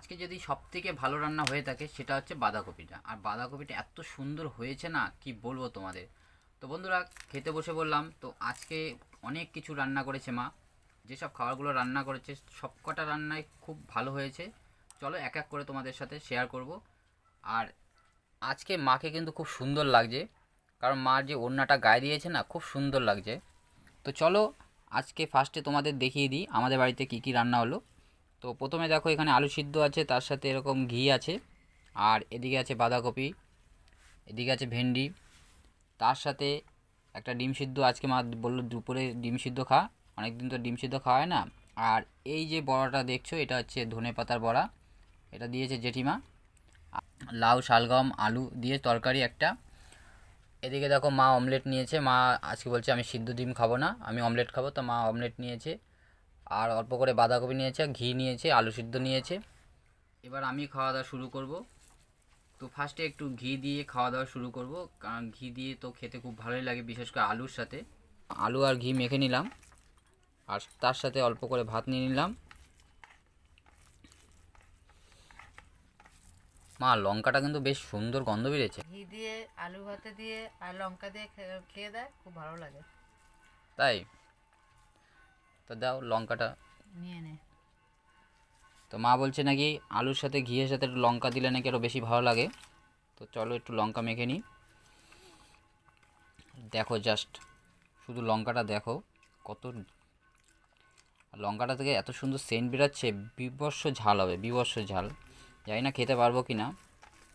আজকে যদি সবথেকে ভালো রান্না হয়ে থাকে সেটা হচ্ছে বাঁধাকপিটা। আর বাঁধাকপিটা এত সুন্দর হয়েছে না, কি বলবো তোমাদের। তো বন্ধুরা, খেতে বসে বললাম। তো আজকে অনেক কিছু রান্না করেছে মা। যেসব খাবারগুলো রান্না করেছে সবকটা রান্নাই খুব ভালো হয়েছে। চলো এক এক করে তোমাদের সাথে শেয়ার করব। আর আজকে মাকে কিন্তু খুব সুন্দর লাগছে, কারণ মার যে ওড়নাটা গায়ে দিয়েছে না, খুব সুন্দর লাগছে। তো চলো আজকে ফার্স্টে তোমাদের দেখিয়ে দিই আমাদের বাড়িতে কী কী রান্না হলো। তো প্রথমে দেখো, এখানে আলু সিদ্ধ আছে, তার সাথে এরকম ঘি আছে, আর এদিকে আছে বাঁধাকপি, এদিকে আছে ভেন্ডি, তার সাথে একটা ডিম সিদ্ধ। আজকে মা বললো দুপুরে ডিম সিদ্ধ খা, অনেক দিন তো ডিম সিদ্ধ খাওয়া হয় না। আর এই যে বড়াটা দেখছো, এটা হচ্ছে ধনে পাতার বড়া, এটা দিয়েছে জেঠিমা। লাউ শালগম আলু দিয়ে তরকারি একটা। এদিকে দেখো মা অমলেট নিয়েছে। মা আজকে বলছে আমি সিদ্ধ ডিম খাবো না, আমি অমলেট খাবো, তো মা অমলেট নিয়েছে। আর অল্প করে বাঁধাকপি নিয়েছে, ঘি নিয়েছে, আলু সিদ্ধ নিয়েছে। এবার আমি খাওয়া দাওয়া শুরু করব। তো ফার্স্টে একটু ঘি দিয়ে খাওয়া দাওয়া শুরু করব, কারণ ঘি দিয়ে তো খেতে খুব ভালোই লাগে, বিশেষ করে আলুর সাথে। আলু আর ঘি মেখে নিলাম, আর তার সাথে অল্প করে ভাত নিয়ে নিলাম। মা লঙ্কাটা কিন্তু বেশ সুন্দর গন্ধ বেরিয়েছে। ঘি দিয়ে আলু ভাতে দিয়ে আর লঙ্কা দিয়ে খেয়ে দেয়, খুব ভালো লাগে। তাই তো দাও লঙ্কাটা। নিয়ে নে। তো মা বলছে নাকি আলুর সাথে ঘিয়ের সাথে একটু লঙ্কা দিলে নাকি আরও বেশি ভালো লাগে। তো চলো একটু লঙ্কা মেখে নিই। দেখো জাস্ট, শুধু লঙ্কাটা দেখো কত, লঙ্কাটা থেকে এত সুন্দর সেন্ট বেরাচ্ছে। বিভৎস ঝাল হবে, বিভৎস ঝাল। জানি না খেতে পারবো কি না।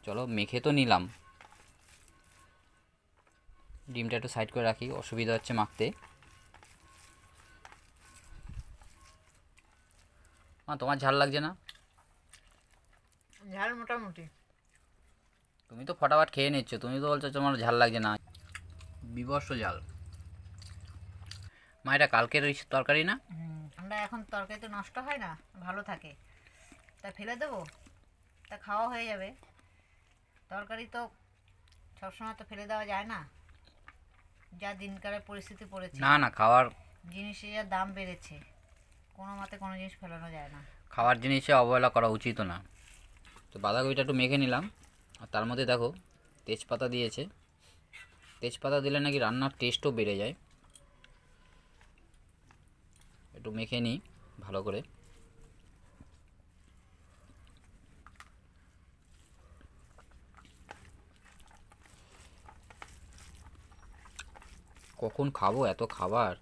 চলো মেখে তো নিলাম। ডিমটা একটু সাইড করে রাখি, অসুবিধা হচ্ছে মাখতে। মা তোমার ঝাল লাগছে না? ঝাল মোটামুটি। তুমি তো ফটাফট খেয়ে নিচ্ছ, তুমি তো বলছো তোমার ঝাল লাগছে না। বিভৎস ঝাল। মা এটা কালকের ওই তরকারি না? আমরা এখন তরকারি তো নষ্ট হয় না, ভালো থাকে, তা ফেলে দেবো, তা খাওয়া হয়ে যাবে। তরকারি তো সবসময় তো ফেলে দেওয়া যায় না, যা দিনকালের পরিস্থিতি পড়েছে, না না, খাওয়ার জিনিসের যা দাম বেড়েছে, কোনো মতে কোনো জিনিস ফেলানো যায় না। খাওয়ার জিনিসে অবহেলা করা উচিত না। তো বাঁধাকপিটা একটু মেখে নিলাম। আর তার মধ্যে দেখো তেজপাতা দিয়েছে। তেজপাতা দিলে নাকি রান্নার টেস্টও বেড়ে যায়। একটু মেখে নিই ভালো করে। কখন খাবো এত খাবার,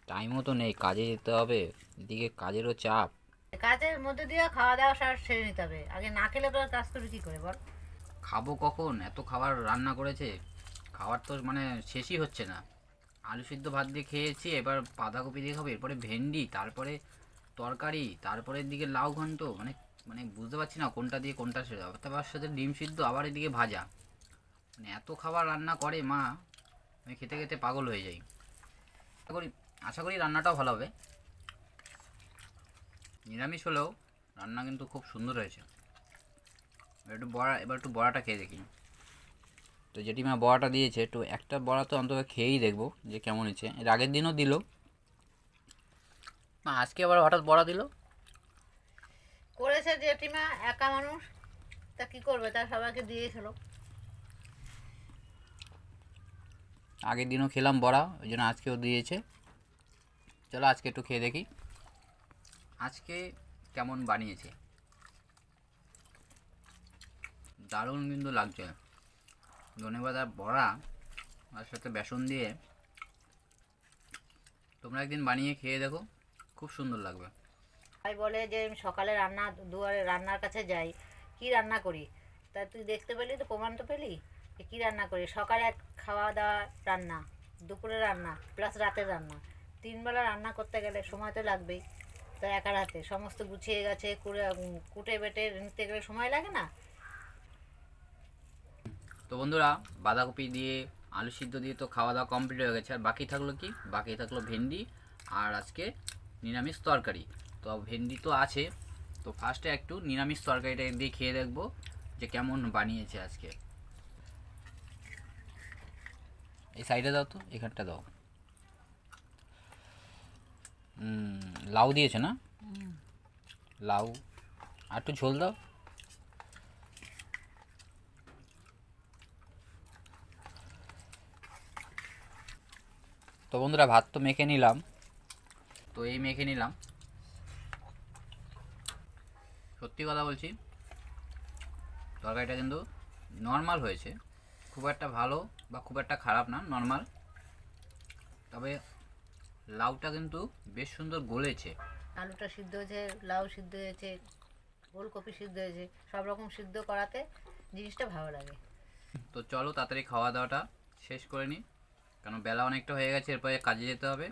টাইমও তো নেই, কাজে যেতে হবে, এদিকে কাজেরও চাপ। কাজের মধ্যে দিয়ে খাওয়া দাওয়া সেরে নিতে হবে, আগে না খেলে তো আর কাজ করবি কী করে বল। খাবো কখন, এত খাবার রান্না করেছে, খাবার তো মানে শেষই হচ্ছে না। আলু সিদ্ধ ভাত দিয়ে খেয়েছি, এবার বাঁধাকপি দিয়ে খাবো, এরপরে ভেন্ডি, তারপরে তরকারি, তারপরে এদিকে লাউ ঘন্ট, মানে মানে বুঝতে পারছি না কোনটা দিয়ে কোনটা সেরে যাবে। তারপর সাথে ডিম সিদ্ধ, আবার এদিকে ভাজা, মানে এত খাবার রান্না করে মা, আমি খেতে খেতে পাগল হয়ে যাই। আশা করি আশা করি রান্নাটাও ভালো হবে। নিরামিষ হলেও রান্না কিন্তু খুব সুন্দর হয়েছে। এবার একটু বড়াটা খেয়ে দেখি। তো জেঠিমা বড়াটা দিয়েছে, একটু একটা বড়া তো অন্তত খেয়েই দেখবো যে কেমন হয়েছে। এর আগের দিনও দিল, মা আজকে আবার হঠাৎ বড়া দিল। করেছে জেঠিমা, একা মানুষ, তা কি করবে, তা সবাইকে দিয়েছিল। আগের দিনও খেলাম বড়া, ওই জন্য আজকেও দিয়েছে। চলো আজকে একটু খেয়ে দেখি আজকে কেমন বানিয়েছে। দারুণ কিন্তু লাগছে। ধনেপাতার বড়া তার সাথে বেসন দিয়ে তোমরা একদিন বানিয়ে খেয়ে দেখো, খুব সুন্দর লাগবে। ভাই বলে যে আমি সকালে দুয়ারে রান্নার কাছে যাই, কি রান্না করি, তা তুই দেখতে পেলি তো, প্রমাণ তো পেলি যে কী রান্না করি। সকালে খাওয়া দাওয়া রান্না, দুপুরে রান্না, প্লাস রাতের রান্না, 3 বেলা রান্না করতে গেলে সময় তো লাগবেই। তো একার হাতে সমস্ত গুছিয়ে গেছে, কুটে বেটে নিতে গেলে সময় লাগে না। তো বন্ধুরা, বাঁধাকপি দিয়ে আলু সিদ্ধ দিয়ে তো খাওয়া দাওয়া কমপ্লিট হয়ে গেছে। আর বাকি থাকলো কি, বাকি থাকলো ভেন্ডি আর আজকে নিরামিষ তরকারি। তো ভেন্ডি তো আছে, তো ফার্স্টে একটু নিরামিষ তরকারিটা দিয়ে খেয়ে দেখবো যে কেমন বানিয়েছে আজকে। এই সাইডে দাও তো, এখানটা দাও। লাউ দিয়েছে না? লাউ আর একটু ঝোল দাও। তো বন্ধুরা ভাত তো মেখে নিলাম, তো এই মেখে নিলাম। সত্যি কথা বলছি, তরকারিটা কিন্তু নর্মাল হয়েছে, খুব একটা ভালো বা খুব একটা খারাপ না, নর্মাল। তবে লাউটা কিন্তু বেশ সুন্দর গলেছে। আলুটা সিদ্ধ হয়েছে, লাউ সিদ্ধ হয়েছে, ওলকপি সিদ্ধ হয়েছে, সব রকম সিদ্ধ করাতে জিনিসটা ভালো লাগে। তো চলো তাড়াতাড়ি খাওয়া দাওয়াটা শেষ করে নিই, কারণ বেলা অনেকটা হয়ে গেছে, এরপরে কাজে যেতে হবে।